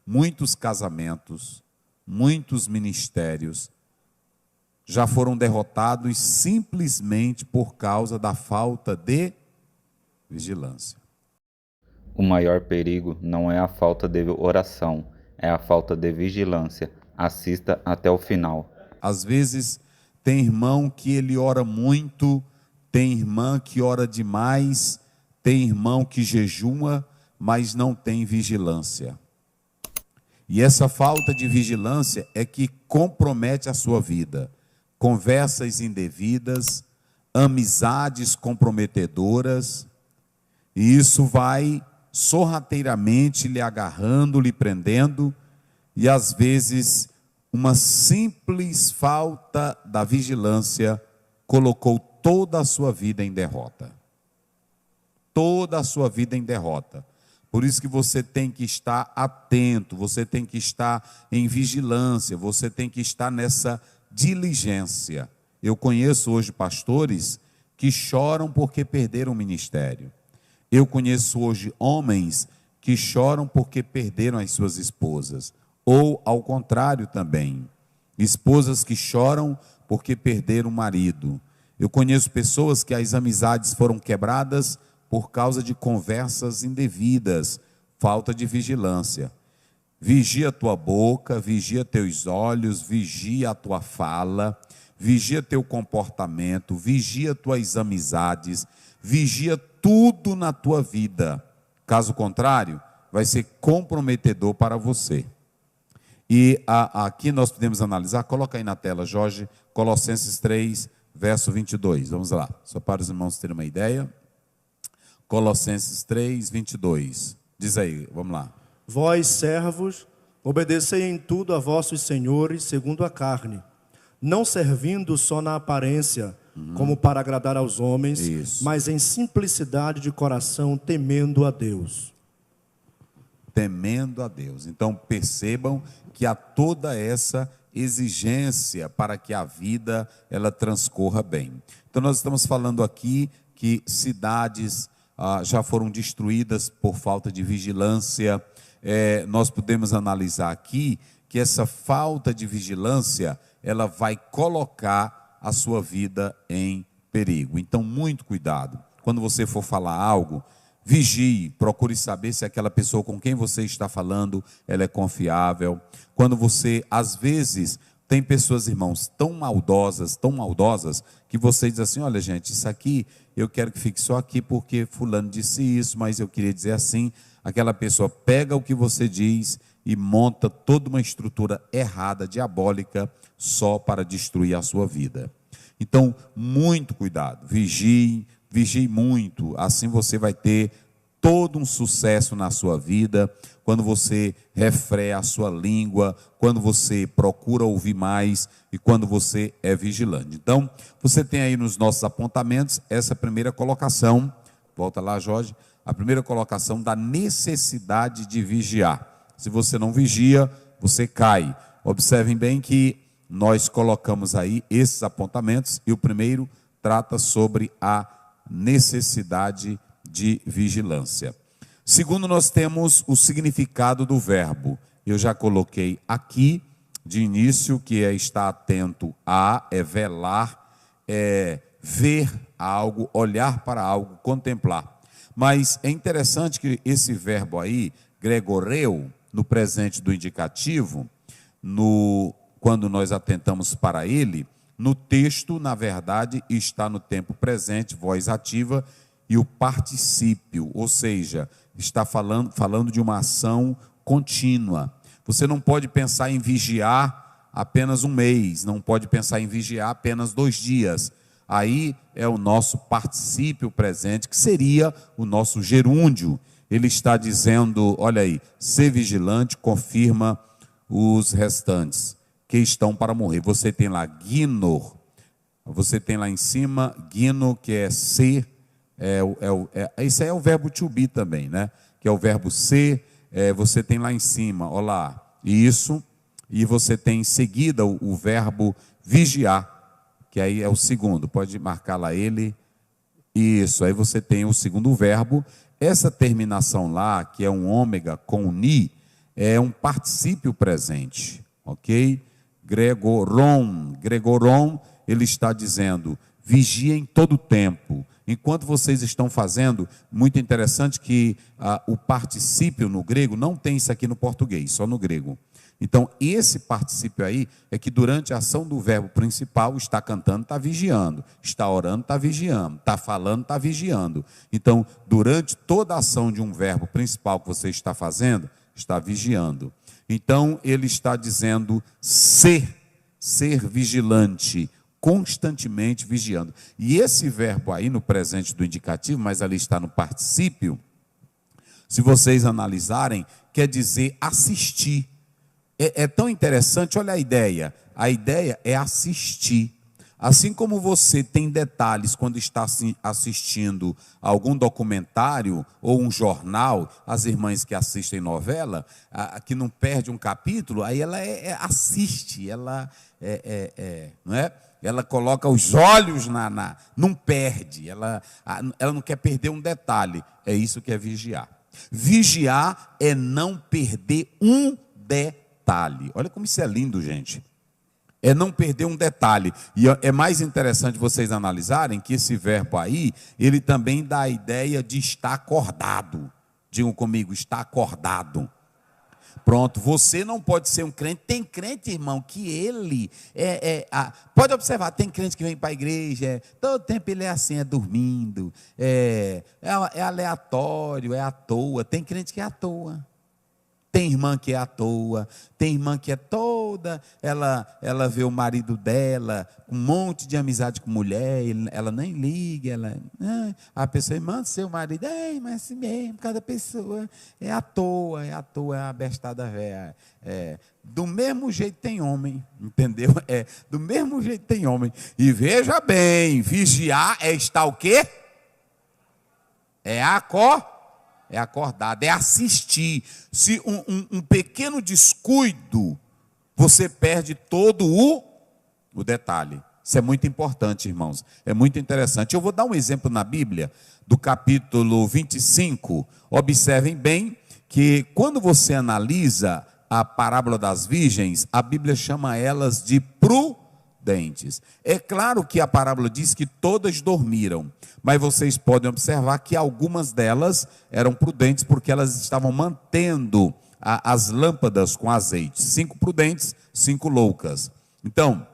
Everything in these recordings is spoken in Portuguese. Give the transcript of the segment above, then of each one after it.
muitos casamentos, muitos ministérios já foram derrotados simplesmente por causa da falta de vigilância. O maior perigo não é a falta de oração, é a falta de vigilância. Assista até o final. Às vezes, tem irmão que ele ora muito, tem irmã que ora demais, tem irmão que jejua, mas não tem vigilância. E essa falta de vigilância é que compromete a sua vida. Conversas indevidas, amizades comprometedoras, e isso vai sorrateiramente lhe agarrando, lhe prendendo, e às vezes uma simples falta da vigilância colocou toda a sua vida em derrota. Toda a sua vida em derrota. Por isso que você tem que estar atento, você tem que estar em vigilância, você tem que estar nessa diligência. Eu conheço hoje pastores que choram porque perderam o ministério. Eu conheço hoje homens que choram porque perderam as suas esposas. Ou ao contrário também, esposas que choram porque perderam o marido. Eu conheço pessoas que as amizades foram quebradas por causa de conversas indevidas, falta de vigilância. Vigia a tua boca, vigia teus olhos, vigia a tua fala, vigia teu comportamento, vigia tuas amizades, vigia tudo na tua vida. Caso contrário, vai ser comprometedor para você. E aqui nós podemos analisar, coloca aí na tela, Jorge, Colossenses 3, verso 22. Vamos lá, só para os irmãos terem uma ideia. Colossenses 3, 22. Diz aí, vamos lá. Vós, servos, obedecei em tudo a vossos senhores segundo a carne, não servindo só na aparência, como para agradar aos homens, Isso. mas em simplicidade de coração, temendo a Deus. Temendo a Deus. Então percebam que há toda essa exigência para que a vida ela transcorra bem. Então nós estamos falando aqui que cidades já foram destruídas por falta de vigilância. Nós podemos analisar aqui que essa falta de vigilância ela vai colocar a sua vida em perigo. Então muito cuidado. Quando você for falar algo, vigie, procure saber se aquela pessoa com quem você está falando, ela é confiável. Quando você, às vezes, tem pessoas, irmãos, tão maldosas, que você diz assim, olha gente, isso aqui, eu quero que fique só aqui porque fulano disse isso, mas eu queria dizer assim. Aquela pessoa pega o que você diz e monta toda uma estrutura errada, diabólica, só para destruir a sua vida. Então, muito cuidado, vigie muito, assim você vai ter todo um sucesso na sua vida, quando você refreia a sua língua, quando você procura ouvir mais e quando você é vigilante. Então, você tem aí nos nossos apontamentos essa primeira colocação, volta lá Jorge, a primeira colocação da necessidade de vigiar. Se você não vigia, você cai. Observem bem que nós colocamos aí esses apontamentos e o primeiro trata sobre a necessidade de vigilância. Segundo, nós temos o significado do verbo. Eu já coloquei aqui de início que é estar atento a, é velar, é ver algo, olhar para algo, contemplar. Mas é interessante que esse verbo aí, gregoreu, no presente do indicativo, quando nós atentamos para ele, no texto, na verdade, está no tempo presente, voz ativa, e o particípio, ou seja, está falando de uma ação contínua. Você não pode pensar em vigiar apenas um mês, não pode pensar em vigiar apenas 2 dias. Aí é o nosso particípio presente, que seria o nosso gerúndio. Ele está dizendo, olha aí, ser vigilante confirma os restantes que estão para morrer. Você tem lá ginor, você tem lá em cima gino, que é ser, isso aí é o verbo to be também, né? Que é o verbo ser, você tem lá em cima, olha lá, isso, e você tem em seguida o verbo vigiar, que aí é o segundo, pode marcar lá ele, isso, aí você tem o segundo verbo. Essa terminação lá, que é um ômega com ni, é um particípio presente, ok? Gregoron, ele está dizendo, vigia em todo tempo. Enquanto vocês estão fazendo, muito interessante que o particípio no grego, não tem isso aqui no português, só no grego. Então, esse particípio aí, é que durante a ação do verbo principal, está cantando, está vigiando, está orando, está vigiando, está falando, está vigiando. Então, durante toda a ação de um verbo principal que você está fazendo, está vigiando. Então, ele está dizendo ser vigilante, constantemente vigiando. E esse verbo aí no presente do indicativo, mas ali está no particípio, se vocês analisarem, quer dizer assistir. É tão interessante, olha a ideia é assistir. Assim como você tem detalhes quando está assistindo algum documentário ou um jornal, as irmãs que assistem novela, que não perde um capítulo, aí ela assiste, ela não é? Ela coloca os olhos não perde, ela não quer perder um detalhe. É isso que é vigiar. Vigiar é não perder um detalhe. Olha como isso é lindo, gente. É não perder um detalhe. E é mais interessante vocês analisarem que esse verbo aí, ele também dá a ideia de estar acordado. Digam comigo, estar acordado. Pronto, você não pode ser um crente. Tem crente, irmão, que ele pode observar, tem crente que vem para a igreja, todo tempo ele é assim, dormindo, é aleatório, é à toa. Tem crente que é à toa. Tem irmã que é à toa, tem irmã que é toda, ela vê o marido dela, um monte de amizade com mulher, ela nem liga, a pessoa manda seu marido, mas assim mesmo, cada pessoa é à toa, é a bestada velha. Do mesmo jeito tem homem, entendeu? Do mesmo jeito tem homem. E veja bem, vigiar é estar o quê? É acordado, é assistir. Se um pequeno descuido, você perde todo o detalhe. Isso é muito importante, irmãos. É muito interessante. Eu vou dar um exemplo na Bíblia, do capítulo 25. Observem bem que quando você analisa a parábola das virgens, a Bíblia chama elas de prudentes. É claro que a parábola diz que todas dormiram, mas vocês podem observar que algumas delas eram prudentes porque elas estavam mantendo as lâmpadas com azeite. 5 prudentes, 5 loucas. Então,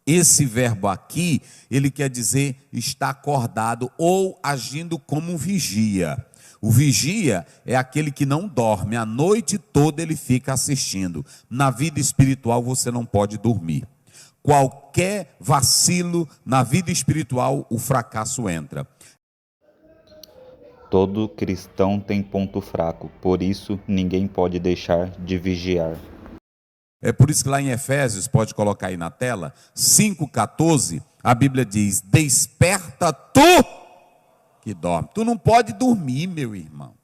esse verbo aqui, ele quer dizer estar acordado ou agindo como um vigia. O vigia é aquele que não dorme, a noite toda ele fica assistindo. Na vida espiritual você não pode dormir. Qualquer vacilo na vida espiritual, o fracasso entra. Todo cristão tem ponto fraco, por isso ninguém pode deixar de vigiar. É por isso que lá em Efésios, pode colocar aí na tela, 5,14, a Bíblia diz, desperta tu que dorme. Tu não pode dormir, meu irmão.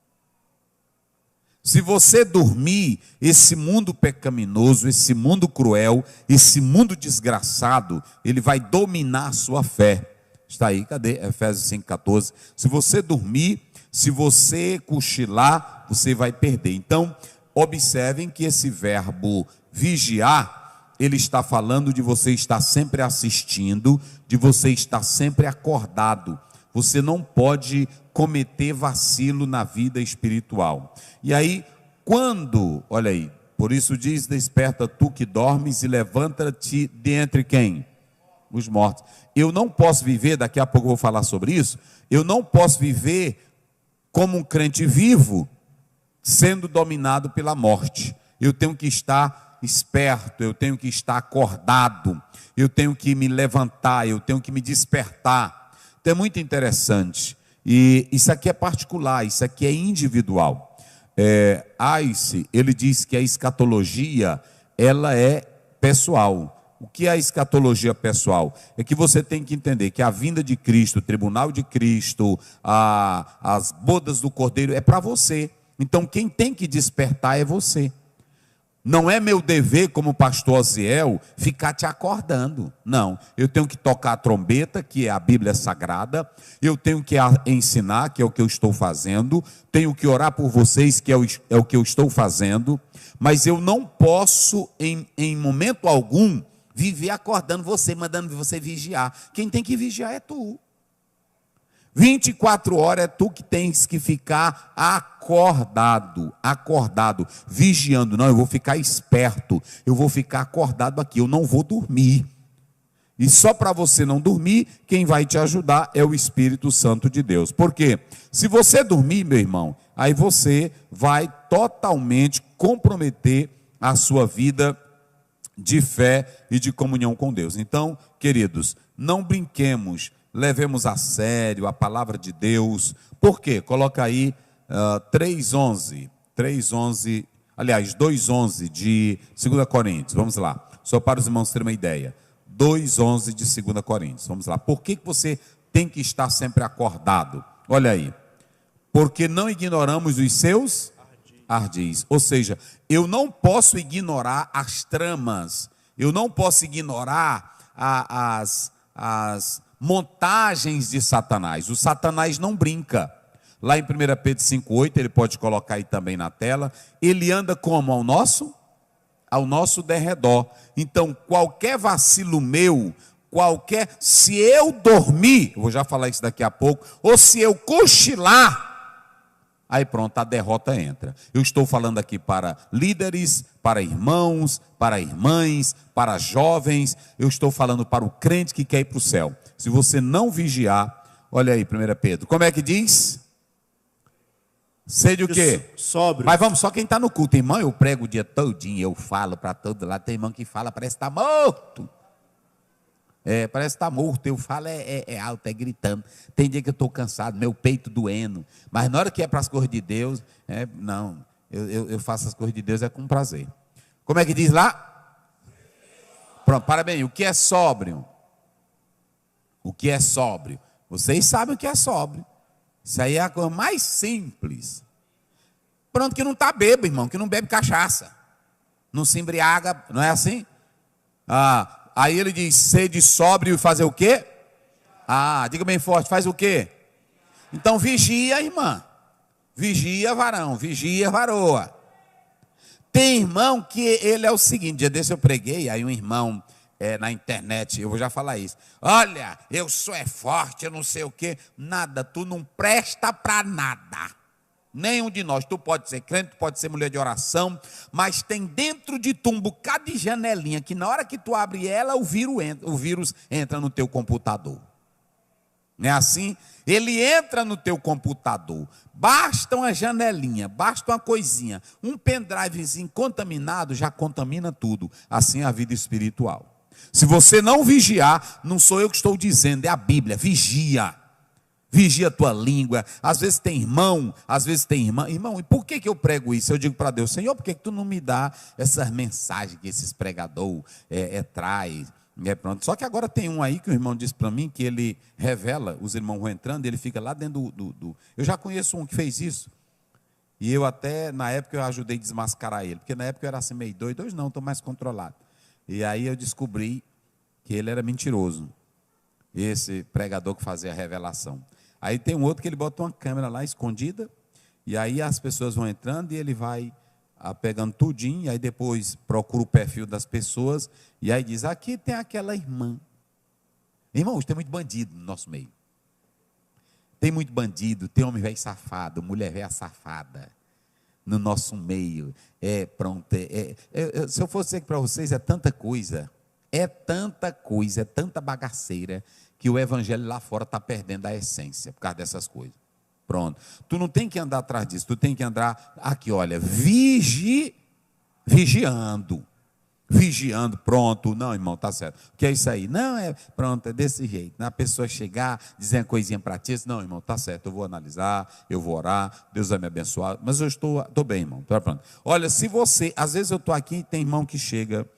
Se você dormir, esse mundo pecaminoso, esse mundo cruel, esse mundo desgraçado, ele vai dominar a sua fé. Está aí, cadê? Efésios 5,14. Se você dormir, se você cochilar, você vai perder. Então, observem que esse verbo vigiar, ele está falando de você estar sempre assistindo, de você estar sempre acordado. Você não pode cometer vacilo na vida espiritual. E aí, olha aí, por isso diz, desperta tu que dormes e levanta-te dentre quem? Os mortos. Eu não posso viver, daqui a pouco eu vou falar sobre isso, eu não posso viver como um crente vivo, sendo dominado pela morte. Eu tenho que estar esperto, eu tenho que estar acordado, eu tenho que me levantar, eu tenho que me despertar. Então é muito interessante. E isso aqui é particular, isso aqui é individual. Aice, ele diz que a escatologia, ela é pessoal. O que é a escatologia pessoal? É que você tem que entender que a vinda de Cristo, o tribunal de Cristo, as bodas do Cordeiro, é para você. Então quem tem que despertar é você. Não é meu dever, como pastor Osiel, ficar te acordando. Não, eu tenho que tocar a trombeta, que é a Bíblia Sagrada. Eu tenho que ensinar, que é o que eu estou fazendo. Tenho que orar por vocês, que é o que eu estou fazendo. Mas eu não posso, em momento algum, viver acordando você, mandando você vigiar. Quem tem que vigiar é tu. 24 horas é tu que tens que ficar acordado, vigiando. Não, eu vou ficar esperto, eu vou ficar acordado aqui, eu não vou dormir. E só para você não dormir, quem vai te ajudar é o Espírito Santo de Deus. Por quê? Se você dormir, meu irmão, aí você vai totalmente comprometer a sua vida de fé e de comunhão com Deus. Então, queridos, não brinquemos, levemos a sério a palavra de Deus. Por quê? Coloca aí 3:11, aliás, 2:11 de 2 Coríntios. Vamos lá, só para os irmãos terem uma ideia. 2:11 de 2 Coríntios. Vamos lá. Por que você tem que estar sempre acordado? Olha aí. Porque não ignoramos os seus ardis. Ou seja, eu não posso ignorar as tramas, eu não posso ignorar as montagens de Satanás. O Satanás não brinca. Lá em 1 Pedro 5:8, ele pode colocar aí também na tela, ele anda como? Ao nosso derredor. Então, qualquer vacilo meu, se eu dormir, eu vou já falar isso daqui a pouco, ou se eu cochilar, aí pronto, a derrota entra. Eu estou falando aqui para líderes, para irmãos, para irmãs, para jovens. Eu estou falando para o crente que quer ir para o céu. Se você não vigiar, olha aí 1 Pedro, como é que diz? Sede o quê? Sóbrio. Mas vamos, só quem está no culto. Irmão, eu prego o dia todinho, eu falo para todo lado. Tem irmão que fala, parece que está morto. Parece que está morto, eu falo alto, gritando. Tem dia que eu estou cansado, meu peito doendo. Mas na hora que é para as coisas de Deus, não, eu faço as coisas de Deus com prazer. Como é que diz lá? Pronto, parabéns. O que é sóbrio? O que é sóbrio? Vocês sabem o que é sóbrio. Isso aí é a coisa mais simples. Pronto, que não está bêbado, irmão, que não bebe cachaça. Não se embriaga, não é assim? Aí ele diz, sede sóbrio e fazer o quê? Diga bem forte, faz o quê? Então vigia, irmã. Vigia, varão, vigia, varoa. Tem irmão que ele é o seguinte, dia desse eu preguei, aí um irmão na internet, eu vou já falar isso. Olha, eu sou forte, eu não sei o quê. Nada, tu não presta para nada. Nenhum de nós, tu pode ser crente, tu pode ser mulher de oração, mas tem dentro de tu um bocado de janelinha, que na hora que tu abre ela, o vírus entra no teu computador. Não é assim? Ele entra no teu computador, basta uma janelinha, basta uma coisinha, um pendrivezinho contaminado, já contamina tudo. Assim é a vida espiritual. Se você não vigiar, não sou eu que estou dizendo, é a Bíblia, vigia. Vigia a tua língua. Às vezes tem irmão, às vezes tem irmã. Irmão, e por que eu prego isso? Eu digo para Deus, Senhor, por que tu não me dá essas mensagens que esses pregadores traz? Pronto. Só que agora tem um aí que o irmão disse para mim, que ele revela, os irmãos vão entrando, ele fica lá dentro do... Eu já conheço um que fez isso. E eu até, na época, eu ajudei a desmascarar ele. Porque na época eu era assim meio doido, hoje não, estou mais controlado. E aí eu descobri que ele era mentiroso. Esse pregador que fazia a revelação. Aí tem um outro que ele bota uma câmera lá escondida, e aí as pessoas vão entrando e ele vai pegando tudinho, e aí depois procura o perfil das pessoas, e aí diz, aqui tem aquela irmã. Irmãos, tem muito bandido no nosso meio. Tem muito bandido, tem homem velho safado, mulher velha safada no nosso meio. Pronto. Se eu fosse dizer para vocês, é tanta coisa, é tanta bagaceira, que o evangelho lá fora está perdendo a essência, por causa dessas coisas. Pronto. Tu não tem que andar atrás disso, tu tem que andar aqui, olha, vigiando. Vigiando, pronto. Não, irmão, tá certo. O que é isso aí? Não, pronto, é desse jeito. A pessoa chegar, dizer uma coisinha para ti, não, irmão, tá certo, eu vou analisar, eu vou orar, Deus vai me abençoar, mas eu estou bem, irmão. Pronto. Olha, se você, às vezes eu estou aqui e tem irmão que chega,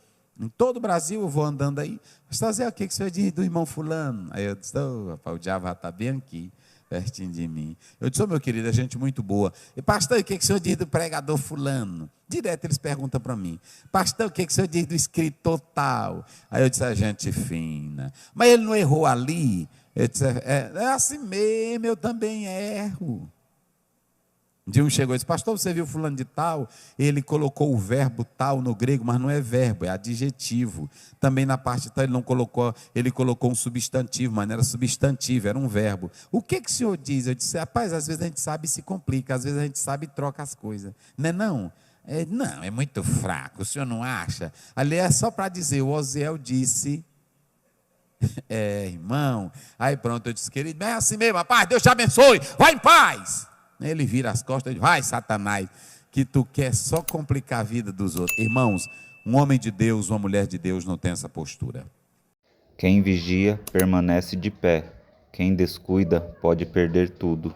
em todo o Brasil, eu vou andando aí, fazer o que você diz do irmão fulano? Aí eu disse, rapaz, o diabo já está bem aqui. pertinho de mim. Eu disse, meu querido, é gente muito boa. E pastor, o que o senhor diz do pregador fulano? Direto eles perguntam para mim. Pastor, o que o senhor diz do escritor tal? Aí eu disse, a gente fina. Mas ele não errou ali? Eu disse, é assim mesmo, eu também erro. Um dia um chegou e disse, pastor, você viu fulano de tal? Ele colocou o verbo tal no grego, mas não é verbo, é adjetivo. Também na parte tal ele colocou um substantivo, mas não era substantivo, era um verbo. O que o senhor diz? Eu disse, rapaz, às vezes a gente sabe e se complica, às vezes a gente sabe e troca as coisas. Não é não? Não, é muito fraco, o senhor não acha? Ali é só para dizer, o Osiel disse... irmão. Aí pronto, eu disse, querido, é assim mesmo, rapaz, Deus te abençoe, vai em paz. Ele vira as costas e diz, vai, Satanás, que tu quer só complicar a vida dos outros. Irmãos, um homem de Deus, uma mulher de Deus não tem essa postura. Quem vigia permanece de pé. Quem descuida pode perder tudo.